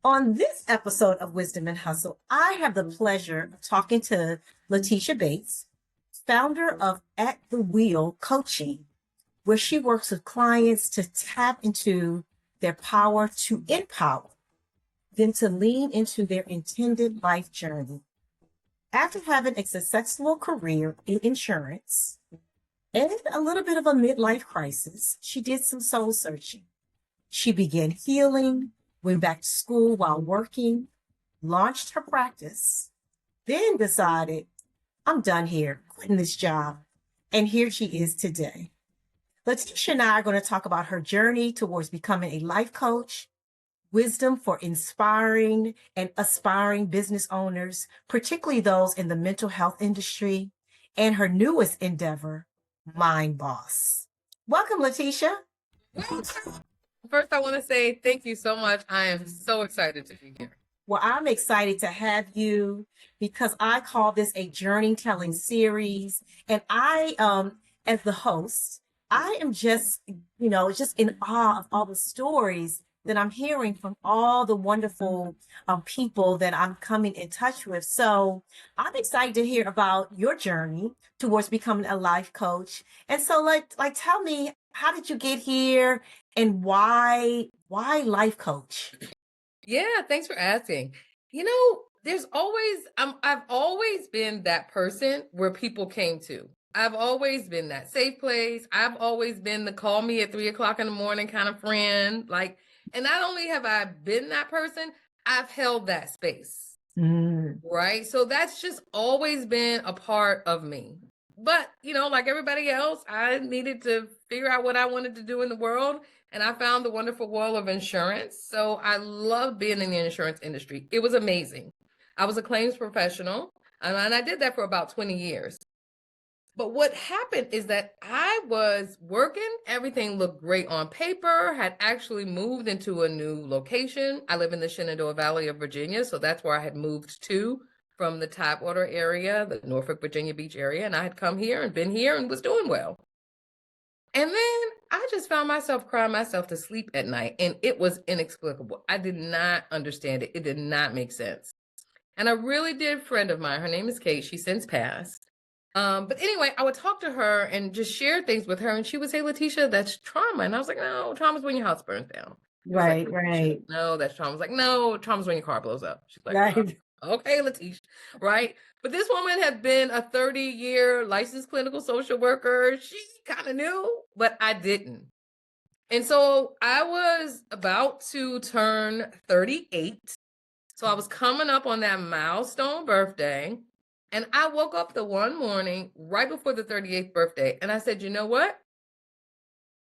On this episode of Wisdom and Hustle, I have the pleasure of talking to Letitia Bates, founder of At the Wheel Coaching, where she works with clients to tap into their power to empower, then to lean into their intended life journey. After having a successful career in insurance and a little bit of a midlife crisis, she did some soul searching. She began healing, went back to school while working, launched her practice, then decided, I'm done here, quitting this job. And here she is today. Letitia and I are going to talk about her journey towards becoming a life coach, wisdom for inspiring and aspiring business owners, particularly those in the mental health industry, and her newest endeavor, MindBoss. Welcome, Letitia. First, I want to say thank you so much. I am so excited to be here. Well, I'm excited to have you because I call this a journey telling series. And as the host, I am just in awe of all the stories that I'm hearing from all the wonderful people that I'm coming in touch with. So I'm excited to hear about your journey towards becoming a life coach. And so tell me, how did you get here and why life coach? Yeah, thanks for asking. I've always been that person where people came to. I've always been that safe place. I've always been the call me at 3:00 in the morning kind of friend. And not only have I been that person, I've held that space. Right? So that's just always been a part of me. But, like everybody else, I needed to figure out what I wanted to do in the world. And I found the wonderful world of insurance. So I loved being in the insurance industry. It was amazing. I was a claims professional, and I did that for about 20 years. But what happened is that I was working, everything looked great on paper, had actually moved into a new location. I live in the Shenandoah Valley of Virginia, so that's where I had moved to from the Tidewater area, the Norfolk, Virginia Beach area, and I had come here and been here and was doing well. And then I just found myself crying myself to sleep at night, and it was inexplicable. I did not understand it. It did not make sense. And a really dear friend of mine, her name is Kate, she's since passed. But anyway, I would talk to her and just share things with her, and she would say, Letitia, that's trauma. And I was like, no, trauma's when your house burns down. Right. No, that's trauma. I was like, no, trauma's when your car blows up. She's like, right. Okay, Letitia, right? But this woman had been a 30-year licensed clinical social worker. She kind of knew, but I didn't. And so I was about to turn 38. So I was coming up on that milestone birthday. And I woke up the one morning right before the 38th birthday. And I said, you know what?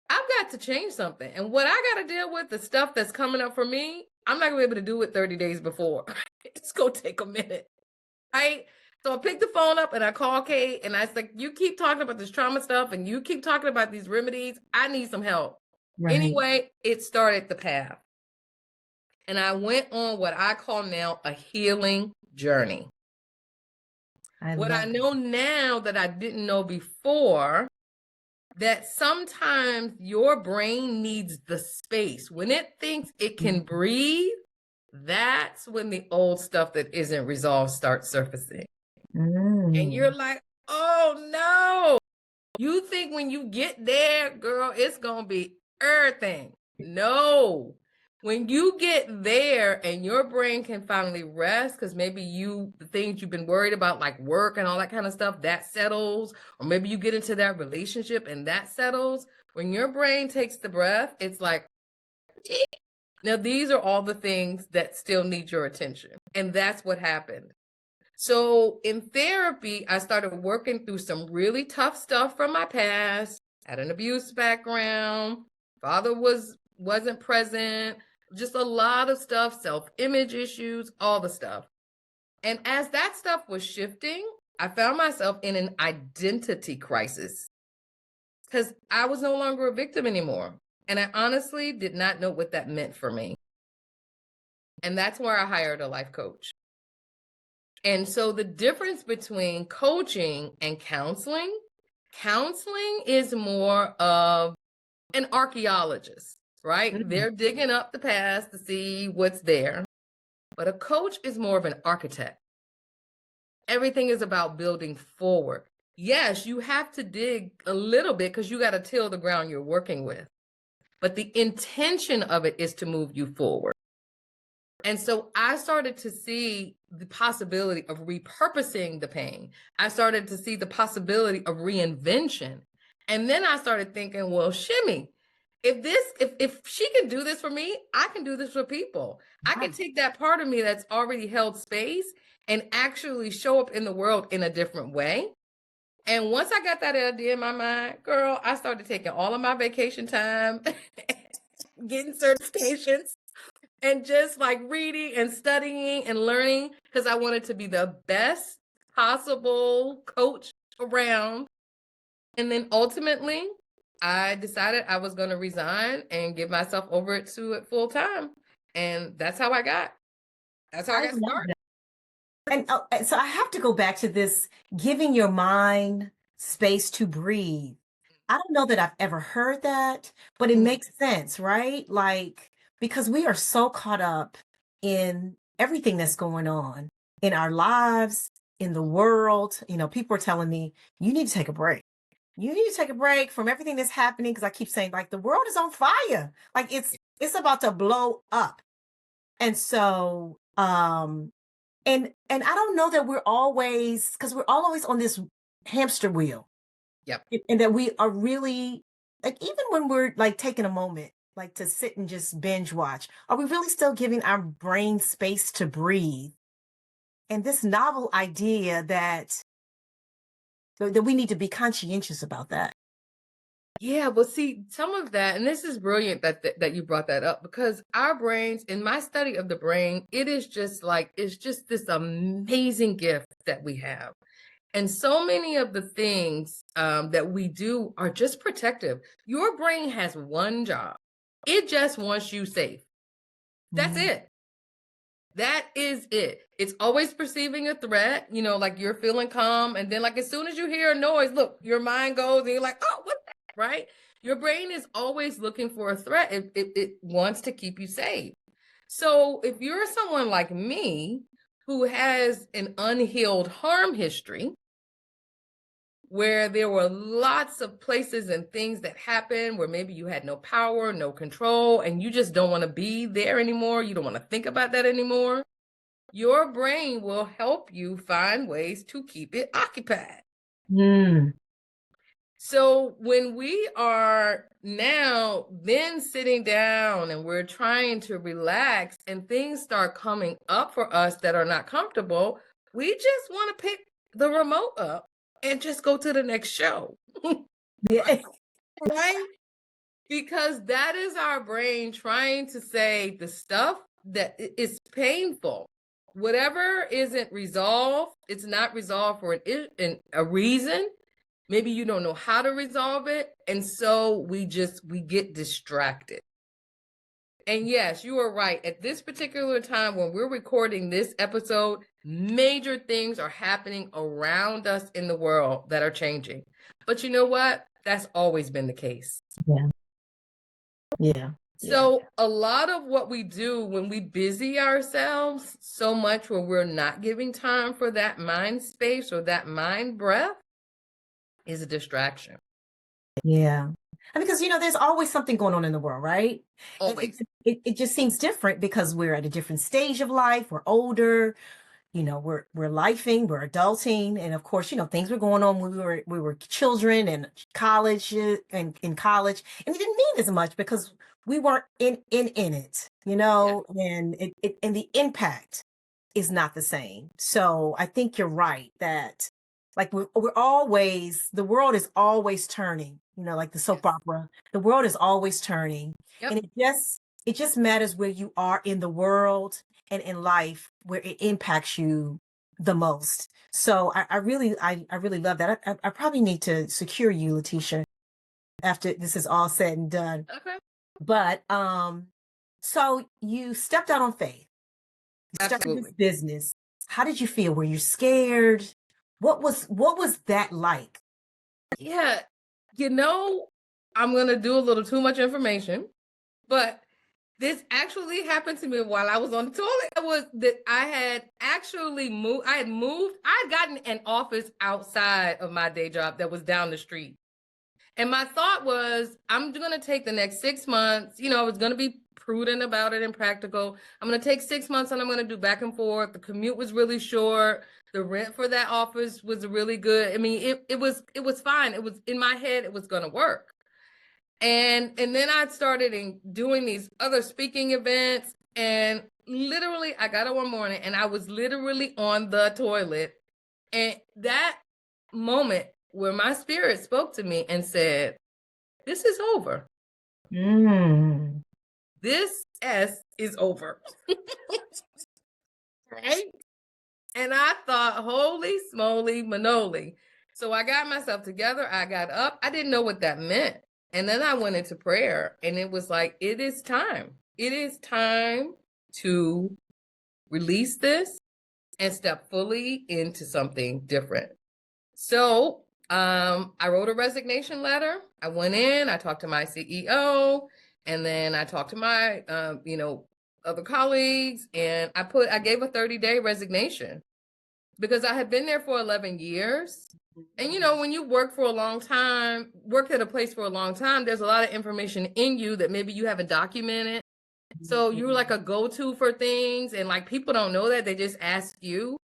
I've got to change something. And what I got to deal with, the stuff that's coming up for me, I'm not going to be able to do it 30 days before. It's going to take a minute. Right? So I picked the phone up and I called Kate and I was like, you keep talking about this trauma stuff and you keep talking about these remedies. I need some help. Right. Anyway, it started the path. And I went on what I call now a healing journey. What I know now that I didn't know before, that sometimes your brain needs the space. When it thinks it can breathe, that's when the old stuff that isn't resolved starts surfacing. And you're like, oh no. You think when you get there, girl, it's going to be everything. No. When you get there and your brain can finally rest, because maybe the things you've been worried about, like work and all that kind of stuff, that settles, or maybe you get into that relationship and that settles. When your brain takes the breath, it's like, now these are all the things that still need your attention. And that's what happened. So in therapy, I started working through some really tough stuff from my past, had an abuse background, father wasn't present, just a lot of stuff, self-image issues, all the stuff. And as that stuff was shifting, I found myself in an identity crisis because I was no longer a victim anymore. And I honestly did not know what that meant for me. And that's where I hired a life coach. And so the difference between coaching and counseling is more of an archaeologist, right? Mm-hmm. They're digging up the past to see what's there. but a coach is more of an architect. Everything is about building forward. Yes, you have to dig a little bit because you got to till the ground you're working with. But the intention of it is to move you forward. And so I started to see the possibility of repurposing the pain. I started to see the possibility of reinvention. And then I started thinking, well, shimmy, if she can do this for me, I can do this for people. I can take that part of me that's already held space and actually show up in the world in a different way. And once I got that idea in my mind, girl, I started taking all of my vacation time, getting certifications, and just like reading and studying and learning because I wanted to be the best possible coach around. And then ultimately, I decided I was going to resign and give myself over to it full time. And that's how I got started. And so I have to go back to this giving your mind space to breathe. I don't know that I've ever heard that, but it makes sense, right? Like, because we are so caught up in everything that's going on in our lives, in the world. You know, people are telling me, you need to take a break. You need to take a break from everything that's happening. Because I keep saying, like, the world is on fire. Like it's about to blow up. And so, and I don't know that we're always, because we're always on this hamster wheel. Yep. And that we are really, like, even when we're like taking a moment, like to sit and just binge watch, are we really still giving our brain space to breathe? And this novel idea that we need to be conscientious about that. Yeah, well, see, some of that, and this is brilliant that you brought that up because our brains, in my study of the brain, it's just this amazing gift that we have. And so many of the things that we do are just protective. Your brain has one job. It just wants you safe. That's it. That is it. It's always perceiving a threat, like you're feeling calm. And then like as soon as you hear a noise, look, your mind goes and you're like, oh, what's that? Right? Your brain is always looking for a threat. It wants to keep you safe. So if you're someone like me who has an unhealed harm history, where there were lots of places and things that happened where maybe you had no power, no control, and you just don't want to be there anymore. You don't want to think about that anymore. Your brain will help you find ways to keep it occupied. So when we are now then sitting down and we're trying to relax and things start coming up for us that are not comfortable, we just want to pick the remote up and just go to the next show. Yeah. Right? Because that is our brain trying to say the stuff that is painful. Whatever isn't resolved, it's not resolved for a reason. Maybe you don't know how to resolve it. And so we get distracted. And yes, you are right. At this particular time when we're recording this episode, major things are happening around us in the world that are changing. But you know what? That's always been the case. Yeah. Yeah. So a lot of what we do when we busy ourselves so much where we're not giving time for that mind space or that mind breath is a distraction. Yeah. And because, there's always something going on in the world, right? Always. It just seems different because we're at a different stage of life. We're older, we're lifing, we're adulting. And of course, things were going on when we were children and college and in college. And it didn't mean as much because we weren't in it, and and the impact is not the same. So I think you're right that like we're always, the world is always turning, like the soap opera, the world is always turning. Yep. And it just matters where you are in the world and in life where it impacts you the most. So I really love that. I probably need to secure you, Letitia, after this is all said and done. Okay. But so you stepped out on faith. You started this business. How did you feel? Were you scared? What was that like? Yeah. I'm going to do a little too much information, but This actually happened to me while I was on the toilet. It was that I had actually moved. I had gotten an office outside of my day job that was down the street. And my thought was, I'm going to take the next 6 months. I was going to be prudent about it and practical. I'm going to take 6 months and I'm going to do back and forth. The commute was really short. The rent for that office was really good. I mean, it was fine. It was in my head. It was going to work. And then I started doing these other speaking events, and literally I got up one morning and I was literally on the toilet. And that moment where my spirit spoke to me and said, this is over. This S is over. Right? And I thought, holy smoly manoli. So I got myself together. I got up. I didn't know what that meant. And then I went into prayer, and it was like, it is time. It is time to release this and step fully into something different. So I wrote a resignation letter. I went in, I talked to my CEO, and then I talked to my, other colleagues, and I gave a 30-day resignation because I had been there for 11 years. And, when you worked at a place for a long time, there's a lot of information in you that maybe you haven't documented. So you're like a go-to for things, and like people don't know that, they just ask you.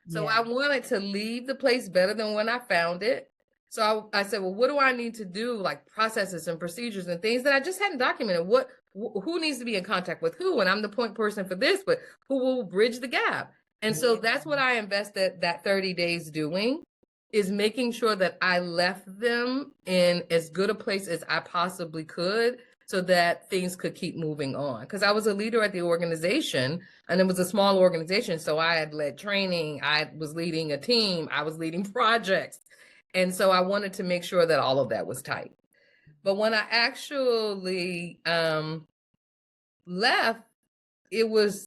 So I wanted to leave the place better than when I found it. So I said, well, what do I need to do? Like processes and procedures and things that I just hadn't documented. Who needs to be in contact with who? And I'm the point person for this, but who will bridge the gap? And so that's what I invested that 30 days doing, is making sure that I left them in as good a place as I possibly could so that things could keep moving on. Because I was a leader at the organization, and it was a small organization. So I had led training, I was leading a team, I was leading projects. And so I wanted to make sure that all of that was tight. But when I actually left, it was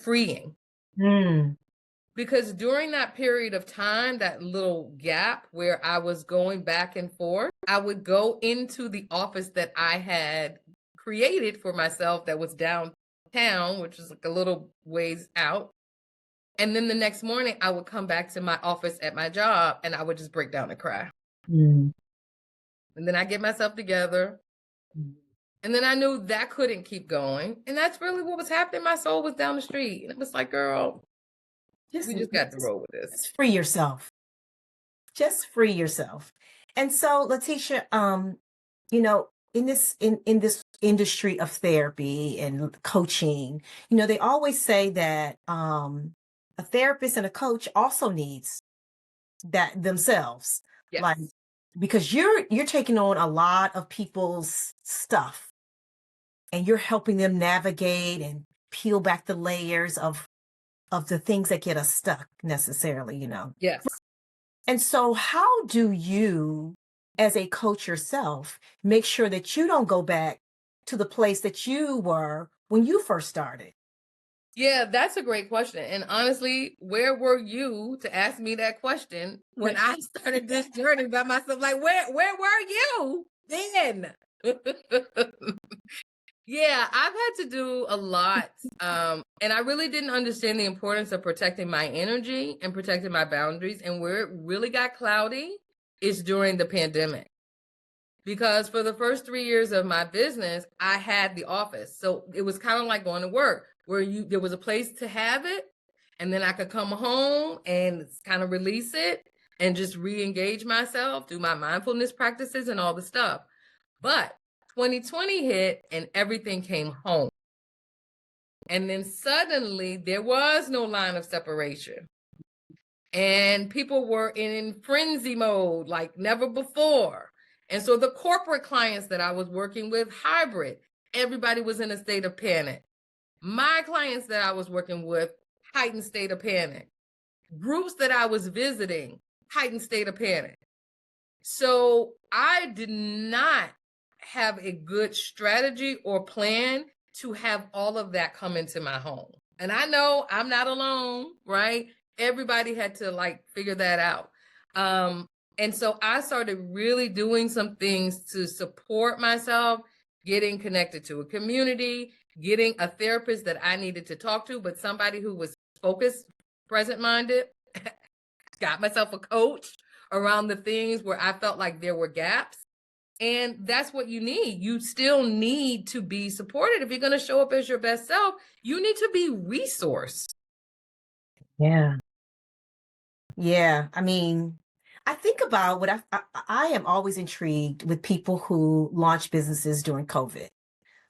freeing. Because during that period of time, that little gap where I was going back and forth, I would go into the office that I had created for myself that was downtown, which is like a little ways out. And then the next morning, I would come back to my office at my job and I would just break down and cry. And then I get myself together. And then I knew that couldn't keep going. And that's really what was happening. My soul was down the street. And it was like, girl, we just got to roll with this. Just free yourself. Just free yourself. And so, Letitia, in this industry of therapy and coaching, they always say that a therapist and a coach also needs that themselves. Yes. Like, because you're taking on a lot of people's stuff and you're helping them navigate and peel back the layers of the things that get us stuck necessarily, Yes. And so how do you, as a coach yourself, make sure that you don't go back to the place that you were when you first started? Yeah, that's a great question. And honestly, where were you to ask me that question when I started this journey by myself? Like, where were you then? Yeah, I've had to do a lot. And I really didn't understand the importance of protecting my energy and protecting my boundaries. And where it really got cloudy is during the pandemic. Because for the first 3 years of my business, I had the office. So it was kind of like going to work, where there was a place to have it. And then I could come home and kind of release it and just re-engage myself, do my mindfulness practices and all the stuff. But 2020 hit and everything came home. And then suddenly there was no line of separation. And people were in frenzy mode like never before. And so the corporate clients that I was working with, hybrid, everybody was in a state of panic. My clients that I was working with, heightened state of panic. Groups that I was visiting, heightened state of panic. So I did not have a good strategy or plan to have all of that come into my home. And I know I'm not alone, right? Everybody had to figure that out. And so I started really doing some things to support myself, getting connected to a community, getting a therapist that I needed to talk to, but somebody who was focused, present-minded. Got myself a coach around the things where I felt like there were gaps. And that's what you need. You still need to be supported. If you're going to show up as your best self, you need to be resourced. Yeah. Yeah. I mean, I think about what I am always intrigued with people who launch businesses during COVID.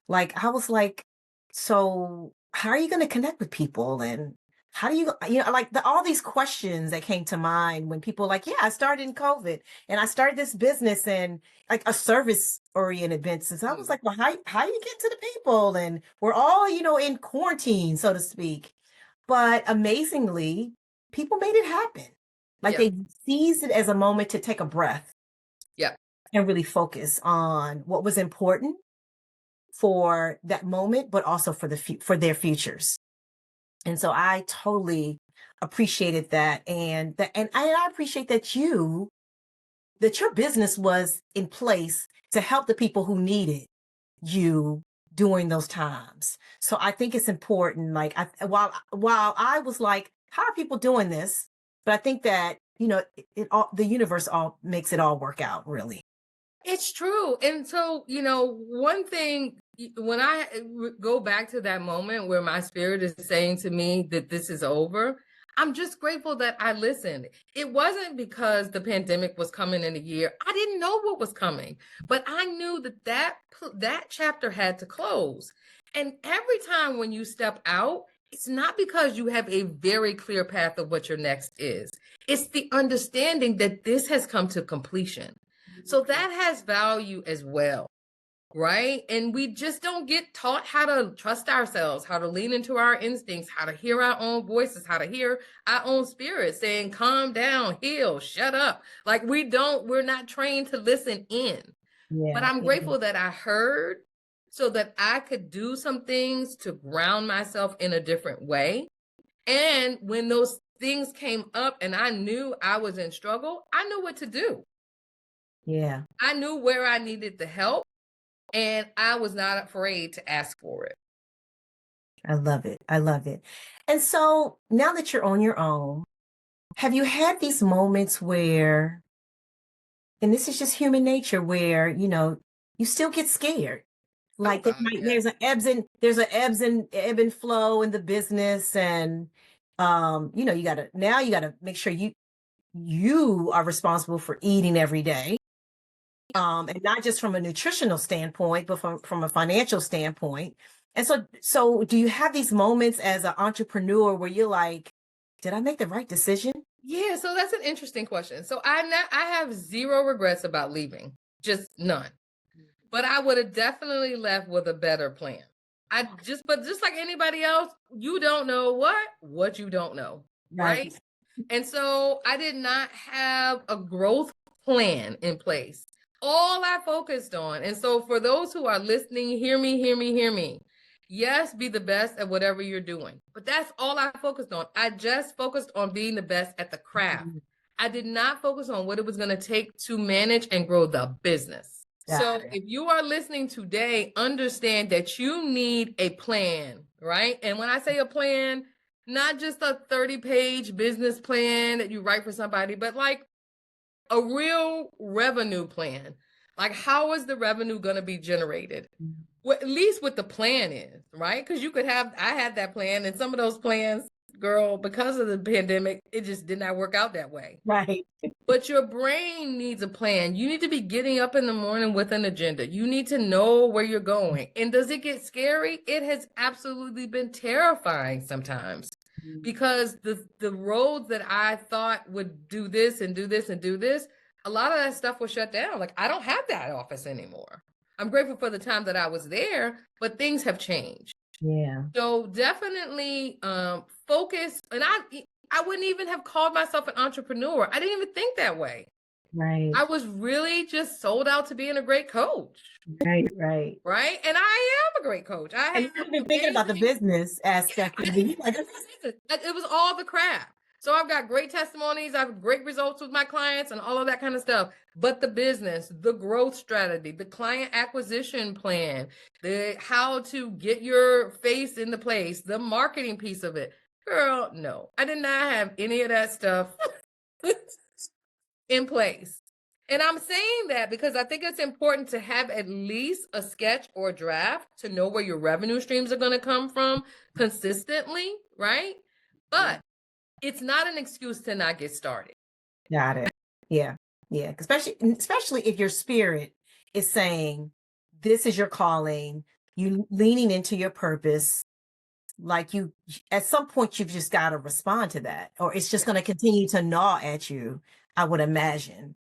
Like, I was like, so how are you going to connect with people? And how do you know, like all these questions that came to mind when people like, yeah, I started in COVID and I started this business and like a service oriented business. I was like, well, how do you get to the people? And we're all, in quarantine, so to speak. But amazingly, people made it happen. Like Yeah. they seized it as a moment to take a breath. Yeah. And really focus on what was important for that moment, but also for for their futures. And so I totally appreciated that, and I appreciate that your business was in place to help the people who needed you during those times. So I think it's important. Like while I was like, how are people doing this? But I think that it all the universe all makes it all work out. Really. It's true. And so, one thing, when I go back to that moment where my spirit is saying to me that this is over, I'm just grateful that I listened. It wasn't because the pandemic was coming in a year. I didn't know what was coming, but I knew that chapter had to close. And every time when you step out, it's not because you have a very clear path of what your next is. It's the understanding that this has come to completion. So that has value as well, right? And we just don't get taught how to trust ourselves, how to lean into our instincts, how to hear our own voices, how to hear our own spirit saying, calm down, heal, shut up. Like we're not trained to listen in. Yeah. But I'm grateful that I heard so that I could do some things to ground myself in a different way. And when those things came up and I knew I was in struggle, I knew what to do. Yeah. I knew where I needed the help and I was not afraid to ask for it. I love it. I love it. And so now that you're on your own, have you had these moments where, and this is just human nature, where, you still get scared? Like God, there's an ebb and flow in the business. And, you gotta make sure you are responsible for eating every day. And not just from a nutritional standpoint, but from a financial standpoint. And so do you have these moments as an entrepreneur where you're like, did I make the right decision? Yeah, so that's an interesting question. So I have zero regrets about leaving, just none. But I would have definitely left with a better plan. But just like anybody else, you don't know what you don't know, right? And so I did not have a growth plan in place. All I focused on. And so for those who are listening, hear me, hear me, hear me. Yes, be the best at whatever you're doing. But that's all I focused on. I just focused on being the best at the craft. I did not focus on what it was going to take to manage and grow the business. So if you are listening today, understand that you need a plan, right? And when I say a plan, not just a 30-page business plan that you write for somebody, but like a real revenue plan. Like, how is the revenue going to be generated? Well, at least what the plan is, right? Because I had that plan, and some of those plans, girl, because of the pandemic, it just did not work out that way. Right. But your brain needs a plan. You need to be getting up in the morning with an agenda. You need to know where you're going. And does it get scary? It has absolutely been terrifying sometimes. Because the roads that I thought would do this and do this and do this, a lot of that stuff was shut down. Like, I don't have that office anymore. I'm grateful for the time that I was there, but things have changed. Yeah. So definitely focus. And I wouldn't even have called myself an entrepreneur. I didn't even think that way. Right. I was really just sold out to being a great coach. Right. Right. And I am a great coach. And you've been thinking about the business aspect of it. It was all the craft. So I've got great testimonies. I have great results with my clients and all of that kind of stuff. But the business, the growth strategy, the client acquisition plan, the how to get your face in the place, the marketing piece of it. Girl, no, I did not have any of that stuff in place. And I'm saying that because I think it's important to have at least a sketch or draft to know where your revenue streams are going to come from consistently, right? But it's not an excuse to not get started. Got it. Yeah. Yeah. Especially if your spirit is saying, this is your calling, you leaning into your purpose. Like you, at some point, you've just got to respond to that, or it's just going to continue to gnaw at you, I would imagine.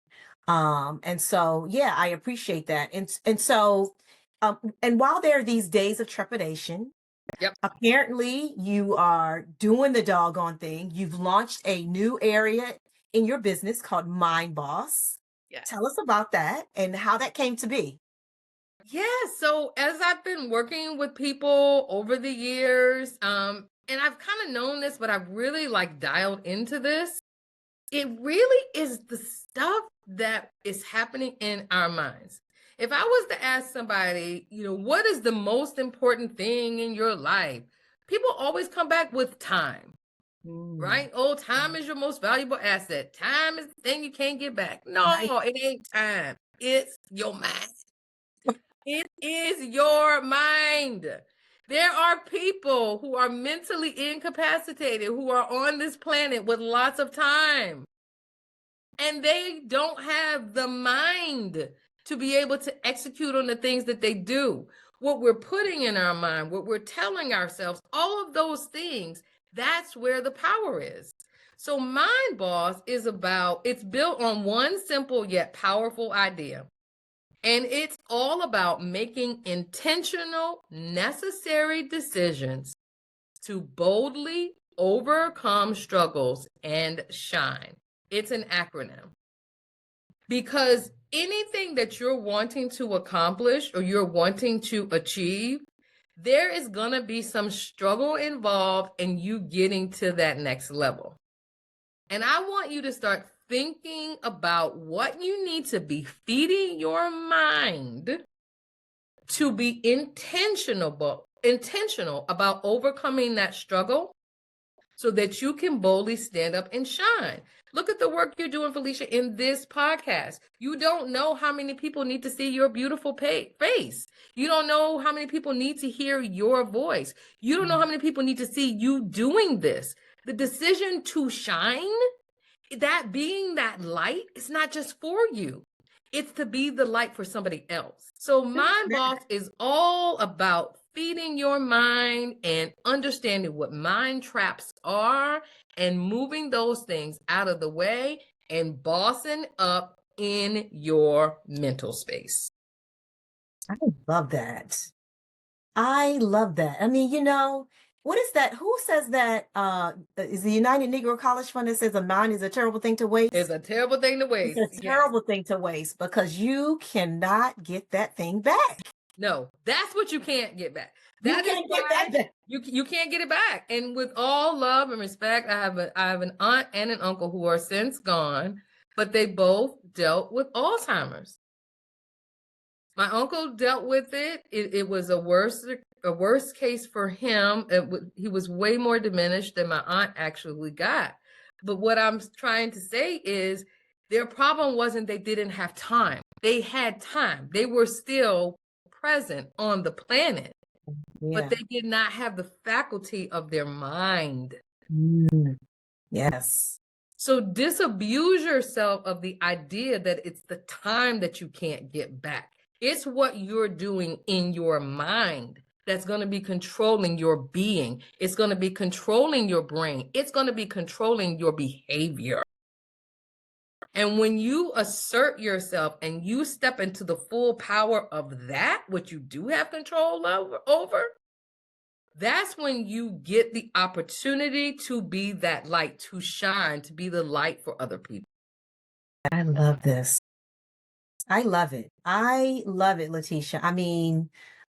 And so, yeah, I appreciate that. And so, and while there are these days of trepidation, Yep. apparently you are doing the doggone thing. You've launched a new area in your business called MindBoss. Yes. Tell us about that and how that came to be. Yeah. So as I've been working with people over the years, and I've kind of known this, but I've really like dialed into this. It really is the stuff that is happening in our minds. If I was to ask somebody, what is the most important thing in your life? People always come back with time, right? Oh, time is your most valuable asset. Time is the thing you can't get back. No, Right. it ain't time. It's your mind. It is your mind. There are people who are mentally incapacitated who are on this planet with lots of time. And they don't have the mind to be able to execute on the things that they do. What we're putting in our mind, what we're telling ourselves, all of those things, that's where the power is. So Mind Boss it's built on one simple yet powerful idea. And it's all about making intentional, necessary decisions to boldly overcome struggles and shine. It's an acronym. Because anything that you're wanting to accomplish or you're wanting to achieve, there is going to be some struggle involved in you getting to that next level. And I want you to start thinking about what you need to be feeding your mind to be intentional about overcoming that struggle so that you can boldly stand up and shine. Look at the work you're doing, Felicia, in this podcast. You don't know how many people need to see your beautiful face. You don't know how many people need to hear your voice. You don't know how many people need to see you doing this. The decision to shine, that being that light, is not just for you. It's to be the light for somebody else. So Mind Boss is all about feeding your mind and understanding what mind traps are and moving those things out of the way and bossing up in your mental space. I love that. I love that. I mean, what is that? Who says that? Is the United Negro College Fund that says a mind is a terrible thing to waste? It's a terrible thing to waste. It's a terrible thing to waste because you cannot get that thing back. No, that's what you can't get back. You can't get that back. You can't get it back. And with all love and respect, I have an aunt and an uncle who are since gone, but they both dealt with Alzheimer's. My uncle dealt with it. It was a worse case for him. He was way more diminished than my aunt actually got. But what I'm trying to say is their problem wasn't they didn't have time. They had time. They were still present on the planet, but they did not have the faculty of their mind. Yes. So disabuse yourself of the idea that it's the time that you can't get back. It's what you're doing in your mind that's going to be controlling your being. It's going to be controlling your brain. It's going to be controlling your behavior. And when you assert yourself and you step into the full power of that, what you do have control over, that's when you get the opportunity to be that light, to shine, to be the light for other people. I love this. I love it. I love it, Letitia. I mean,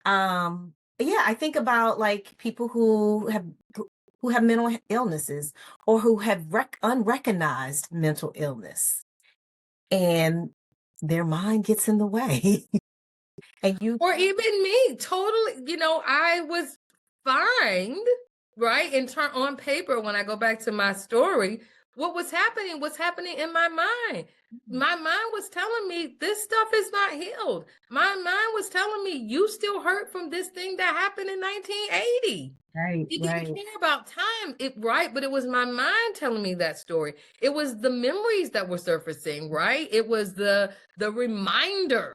I think about like people who have who have mental illnesses or who have unrecognized mental illness, and their mind gets in the way. And you, Or even me, totally, I was fine, right? On paper, when I go back to my story, what was happening in my mind. My mind was telling me this stuff is not healed. My mind was telling me you still hurt from this thing that happened in 1980. right, It right. didn't care about time, right? But it was my mind telling me that story. It was the memories that were surfacing, right? It was the reminder.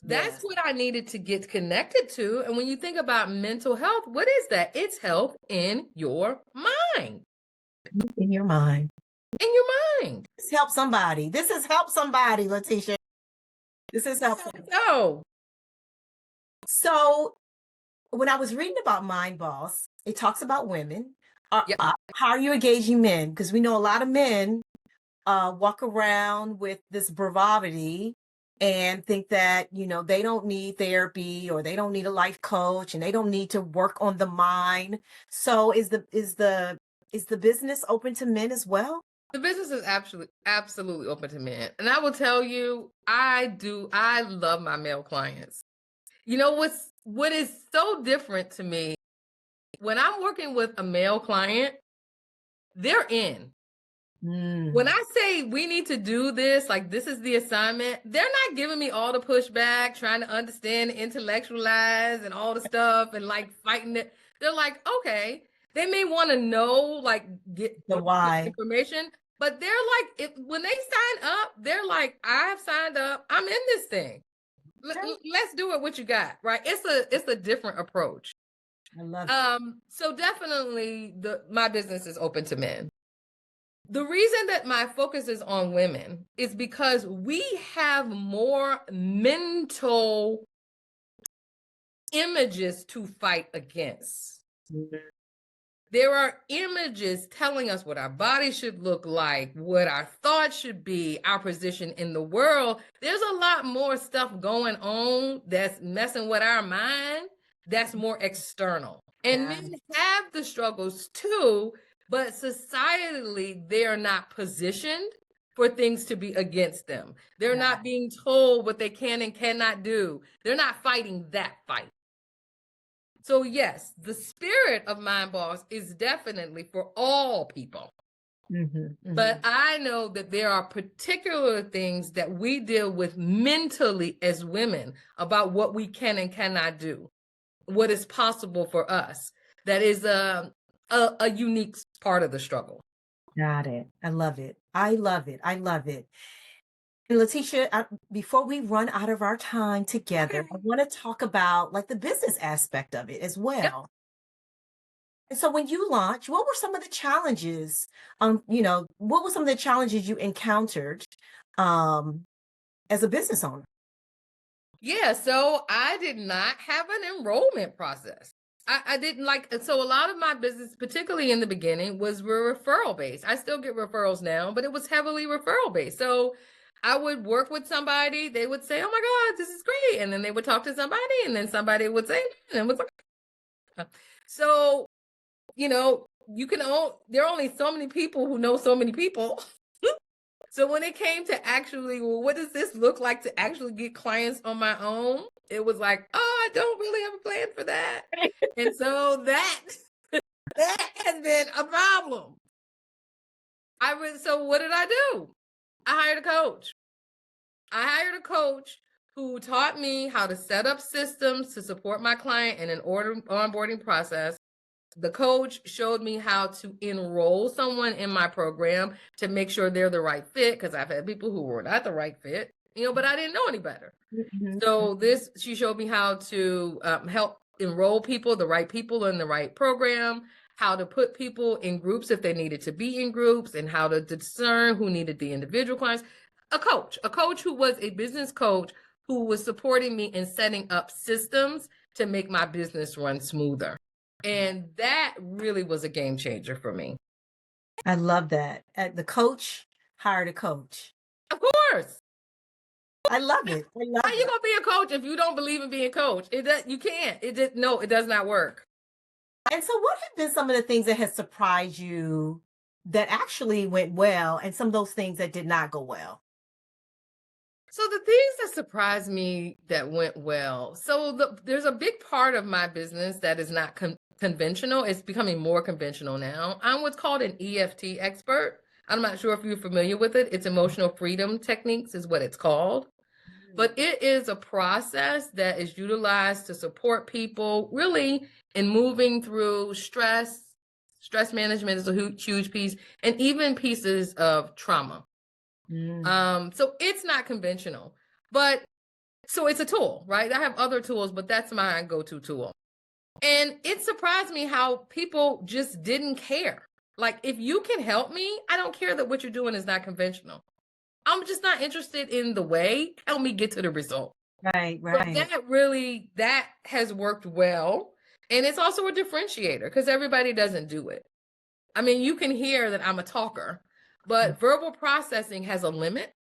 That's Yes. what I needed to get connected to. And when you think about mental health, what is that? It's health in your mind. In your mind. In your mind. This help somebody. This has helped somebody, Letitia. This has helped. So when I was reading about MindBoss, it talks about women. Yep. How are you engaging men? Because we know a lot of men walk around with this bravado and think that, they don't need therapy or they don't need a life coach and they don't need to work on the mind. So is the business open to men as well? The business is absolutely open to men. And I will tell you, I love my male clients. You know what is so different to me, when I'm working with a male client, they're in. When I say we need to do this, like this is the assignment, they're not giving me all the pushback, trying to understand, intellectualize and all the stuff and like fighting it. They're like, okay, they may want to know, like get The why. information, but they're like, when they sign up, they're like, I've signed up, I'm in this thing. Let's do it. What you got, right? It's a different approach. I love it. So definitely my business is open to men. The reason that my focus is on women is because we have more mental images to fight against. There are images telling us what our body should look like, what our thoughts should be, our position in the world. There's a lot more stuff going on that's messing with our mind that's more external. And men have the struggles too, but societally, they are not positioned for things to be against them. They're not being told what they can and cannot do. They're not fighting that fight. So yes, the spirit of MindBoss is definitely for all people. But I know that there are particular things that we deal with mentally as women about what we can and cannot do, what is possible for us. That is a unique part of the struggle. Got it. I love it. I love it. I love it. And Letitia, before we run out of our time together, I want to talk about like the business aspect of it as well. Yep. And so when you launched, what were some of the challenges? What were some of the challenges you encountered as a business owner? Yeah, so I did not have an enrollment process. I didn't so a lot of my business, particularly in the beginning, was referral based. I still get referrals now, but it was heavily referral based. So I would work with somebody, they would say, oh my God, this is great. And then they would talk to somebody, and then somebody would say, and it was like, so, there are only so many people who know so many people. So when it came to actually, well, what does this look like to actually get clients on my own? It was like, oh, I don't really have a plan for that. And so that has been a problem. So what did I do? I hired a coach. I hired a coach who taught me how to set up systems to support my client in an onboarding process. The coach showed me how to enroll someone in my program to make sure they're the right fit, because I've had people who were not the right fit, but I didn't know any better. So she showed me how to help enroll the right people in the right program, how to put people in groups if they needed to be in groups, and how to discern who needed the individual clients. A coach who was a business coach who was supporting me in setting up systems to make my business run smoother. And that really was a game changer for me. I love that. The coach hired a coach. Of course. I love it. How you gonna be a coach if you don't believe in being a coach? You can't. It does not work. And so what have been some of the things that has surprised you that actually went well and some of those things that did not go well? So the things that surprised me that went well. There's a big part of my business that is not conventional. It's becoming more conventional now. I'm what's called an EFT expert. I'm not sure if you're familiar with it. It's emotional freedom techniques is what it's called. But it is a process that is utilized to support people really in moving through stress. Stress management is a huge piece, and even pieces of trauma. So it's not conventional, but so it's a tool, right? I have other tools, but that's my go-to tool. And it surprised me how people just didn't care. Like, if you can help me, I don't care that what you're doing is not conventional. I'm just not interested in the way. Help me get to the result. Right, So right. that has worked well. And it's also a differentiator because everybody doesn't do it. I mean, you can hear that I'm a talker, but verbal processing has a limit.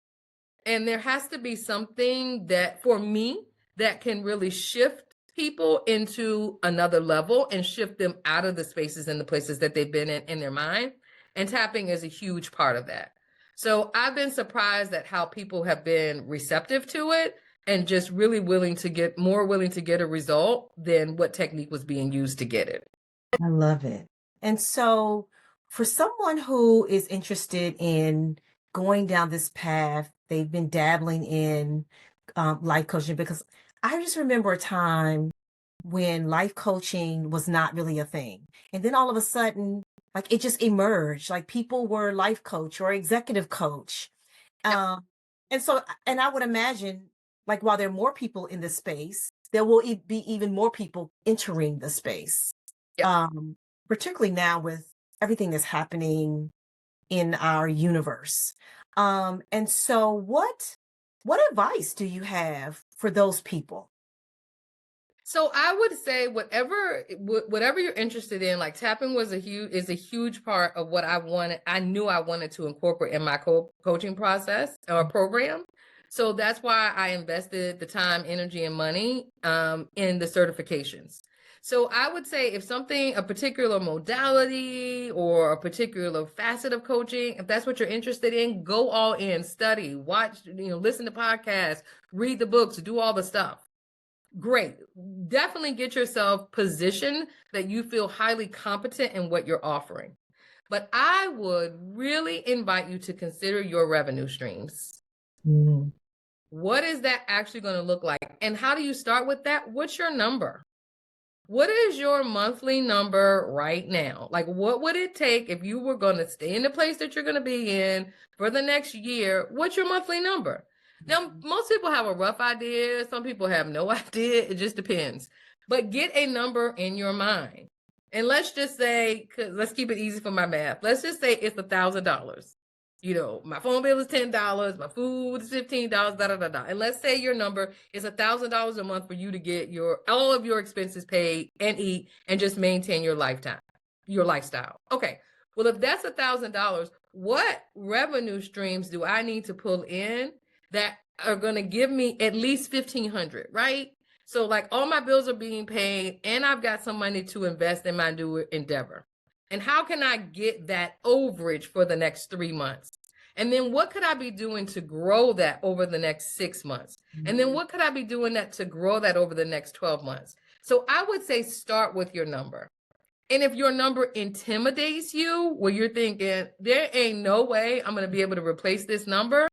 And there has to be something that, for me, that can really shift people into another level and shift them out of the spaces and the places that they've been in their mind. And tapping is a huge part of that. So I've been surprised at how people have been receptive to it and just really willing to get a result than what technique was being used to get it. I love it. And so, for someone who is interested in going down this path, they've been dabbling in life coaching, because I just remember a time when life coaching was not really a thing. And then all of a sudden, like, it just emerged, like people were life coach or executive coach. Yep. And so, and I would imagine, like, while there are more people in the space, there will be even more people entering the space, Yep. particularly now with everything that's happening in our universe. And so what advice do you have for those people? So I would say whatever you're interested in, like tapping is a huge part of what I knew I wanted to incorporate in my coaching process or program. So that's why I invested the time, energy, and money in the certifications. So I would say if a particular modality or a particular facet of coaching, if that's what you're interested in, go all in, study, watch, listen to podcasts, read the books, do all the stuff. Great. Definitely get yourself positioned that you feel highly competent in what you're offering. But I would really invite you to consider your revenue streams. What is that actually going to look like? And how do you start with that? What's your number? What is your monthly number right now? Like, what would it take if you were going to stay in the place that you're going to be in for the next year? What's your monthly number? Now, most people have a rough idea. Some people have no idea. It just depends. But get a number in your mind. And let's just say, let's keep it easy for my math. Let's just say it's $1,000. My phone bill is $10, my food is $15, And let's say your number is $1,000 a month for you to get all of your expenses paid and eat and just maintain your lifestyle. Okay. Well, if that's $1,000, what revenue streams do I need to pull in that are going to give me at least $1,500, right? So like all my bills are being paid and I've got some money to invest in my new endeavor. And how can I get that overage for the next 3 months? And then what could I be doing to grow that over the next 6 months? And then what could I be doing to grow that over the next 12 months? So I would say start with your number. And if your number intimidates you, where you're thinking, there ain't no way I'm going to be able to replace this number,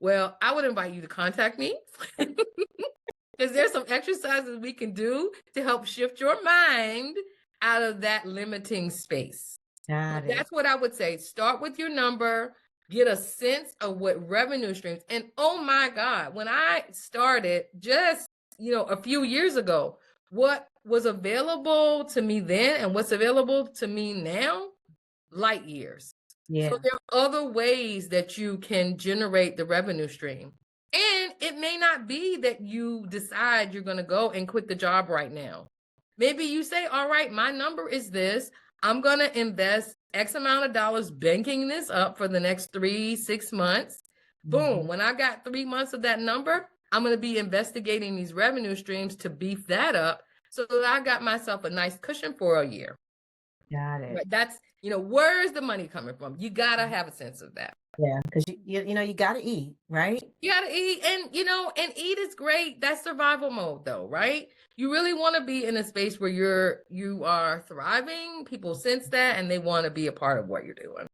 well, I would invite you to contact me. Because there's some exercises we can do to help shift your mind out of that limiting space. That's what I would say. Start with your number, get a sense of what revenue streams. And oh my God, when I started just, a few years ago, what was available to me then and what's available to me now, light years. Yeah. So there are other ways that you can generate the revenue stream. And it may not be that you decide you're going to go and quit the job right now. Maybe you say, all right, my number is this. I'm going to invest X amount of dollars banking this up for the next 3-6 months. Boom. When I got 3 months of that number, I'm going to be investigating these revenue streams to beef that up so that I got myself a nice cushion for a year. Got it. Right? That's, where's the money coming from? You got to have a sense of that. Yeah, because you got to eat, right? You got to eat, and eat is great. That's survival mode though, right? You really want to be in a space where you are thriving. People sense that and they want to be a part of what you're doing.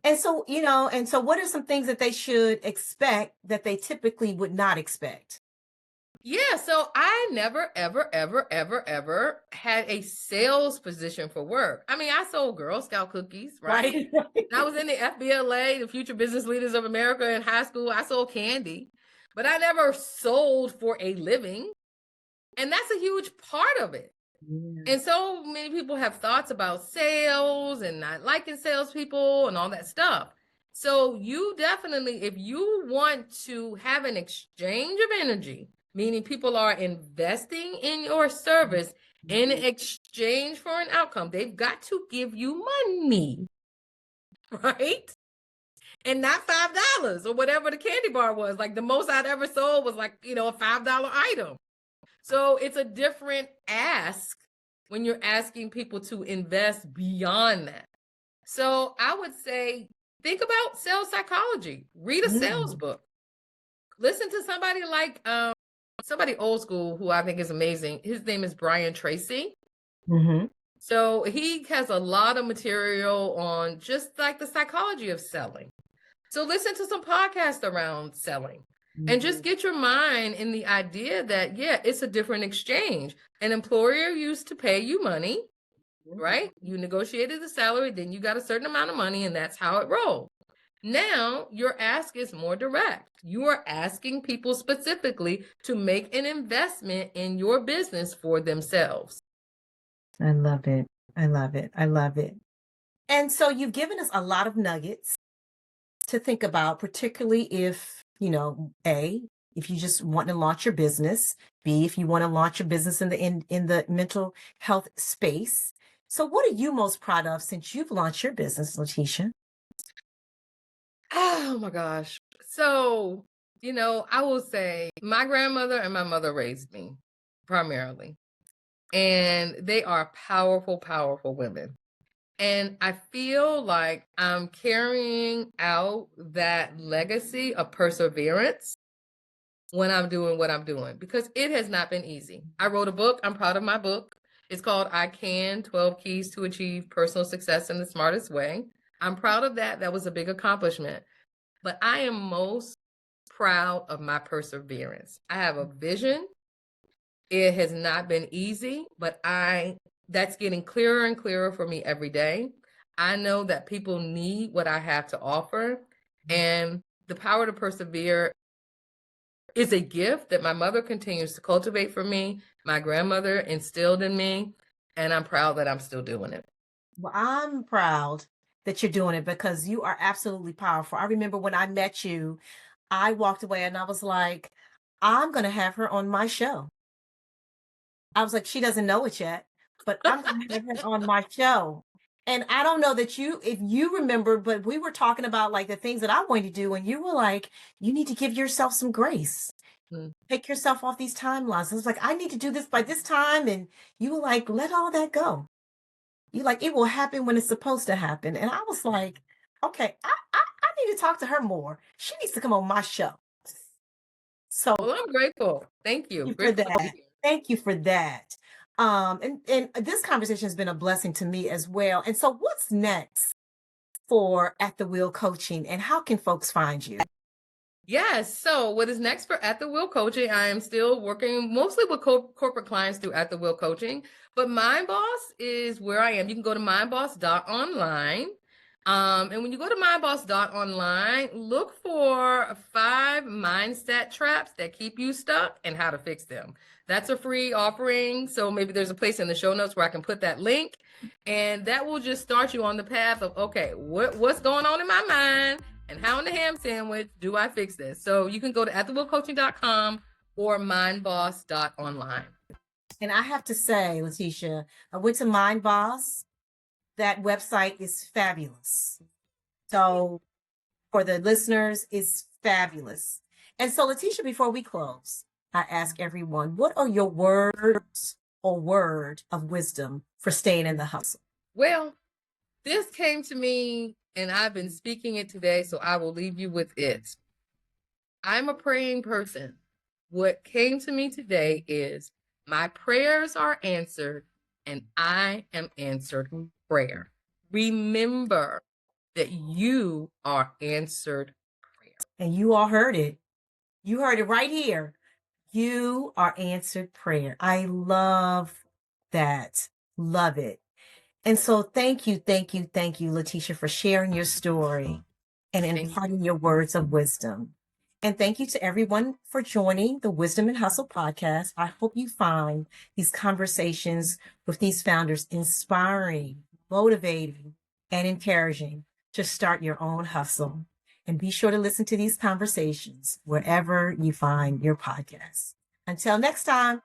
And so, what are some things that they should expect that they typically would not expect? Yeah, so I never, ever, ever, ever, ever had a sales position for work. I mean, I sold Girl Scout cookies, right? Right. I was in the FBLA, the Future Business Leaders of America, in high school. I sold candy, but I never sold for a living. And that's a huge part of it. Yeah. And so many people have thoughts about sales and not liking salespeople and all that stuff. So you definitely, if you want to have an exchange of energy, meaning people are investing in your service in exchange for an outcome, they've got to give you money, right? And not $5 or whatever the candy bar was. Like the most I'd ever sold was like, a $5 item. So it's a different ask when you're asking people to invest beyond that. So I would say, think about sales psychology, read a sales book, listen to somebody like somebody old school who I think is amazing. His name is Brian Tracy. Mm-hmm. So he has a lot of material on just like the psychology of selling. So listen to some podcasts around selling. And just get your mind in the idea that, yeah, it's a different exchange. An employer used to pay you money, right? You negotiated the salary, then you got a certain amount of money, and that's how it rolled. Now, your ask is more direct. You are asking people specifically to make an investment in your business for themselves. I love it. I love it. I love it. And so you've given us a lot of nuggets to think about, particularly if, A, if you just want to launch your business, B, if you want to launch your business in the mental health space. So what are you most proud of since you've launched your business, Letitia? Oh my gosh. So, I will say my grandmother and my mother raised me primarily, and they are powerful, powerful women. And I feel like I'm carrying out that legacy of perseverance when I'm doing what I'm doing, because it has not been easy. I wrote a book. I'm proud of my book. It's called I Can 12 Keys to Achieve Personal Success in the Smartest Way. I'm proud of that. That was a big accomplishment. But I am most proud of my perseverance. I have a vision. It has not been easy, but that's getting clearer and clearer for me every day. I know that people need what I have to offer, and the power to persevere is a gift that my mother continues to cultivate for me. My grandmother instilled in me, and I'm proud that I'm still doing it. Well, I'm proud that you're doing it because you are absolutely powerful. I remember when I met you, I walked away and I was like, I'm going to have her on my show. I was like, she doesn't know it yet, but I'm going to have her on my show. And I don't know if you remember, but we were talking about like the things that I wanted to do. And you were like, you need to give yourself some grace. Take yourself off these timelines. I was like, I need to do this by this time. And you were like, let all that go. You like, it will happen when it's supposed to happen. And I was like, okay, I need to talk to her more. She needs to come on my show. So Well, I'm grateful. Thank you. for Grateful to be that. here. Thank you for that. And this conversation has been a blessing to me as well. And so what's next for At the Wheel Coaching and how can folks find you? Yes. So, what is next for At the Wheel Coaching? I am still working mostly with corporate clients through At the Wheel Coaching, but MindBoss is where I am. You can go to mindboss.online. And when you go to mindboss.online, look for 5 mindset traps that keep you stuck and how to fix them. That's a free offering. So maybe there's a place in the show notes where I can put that link, and that will just start you on the path of, okay, what's going on in my mind? And how in the ham sandwich do I fix this? So you can go to atthewheelcoaching.com or mindboss.online. And I have to say, Letitia, I went to MindBoss. That website is fabulous. So for the listeners, it's fabulous. And so, Letitia, before we close, I ask everyone, what are your words or word of wisdom for staying in the hustle? Well, this came to me and I've been speaking it today, so I will leave you with it. I'm a praying person. What came to me today is my prayers are answered and I am answered prayer. Remember that you are answered prayer. And you all heard it. You heard it right here. You are answered prayer. I love that. Love it. And so thank you, Letitia, for sharing your story and imparting your words of wisdom. And thank you to everyone for joining the Wisdom and Hustle podcast. I hope you find these conversations with these founders inspiring, motivating, and encouraging to start your own hustle. And be sure to listen to these conversations wherever you find your podcasts. Until next time.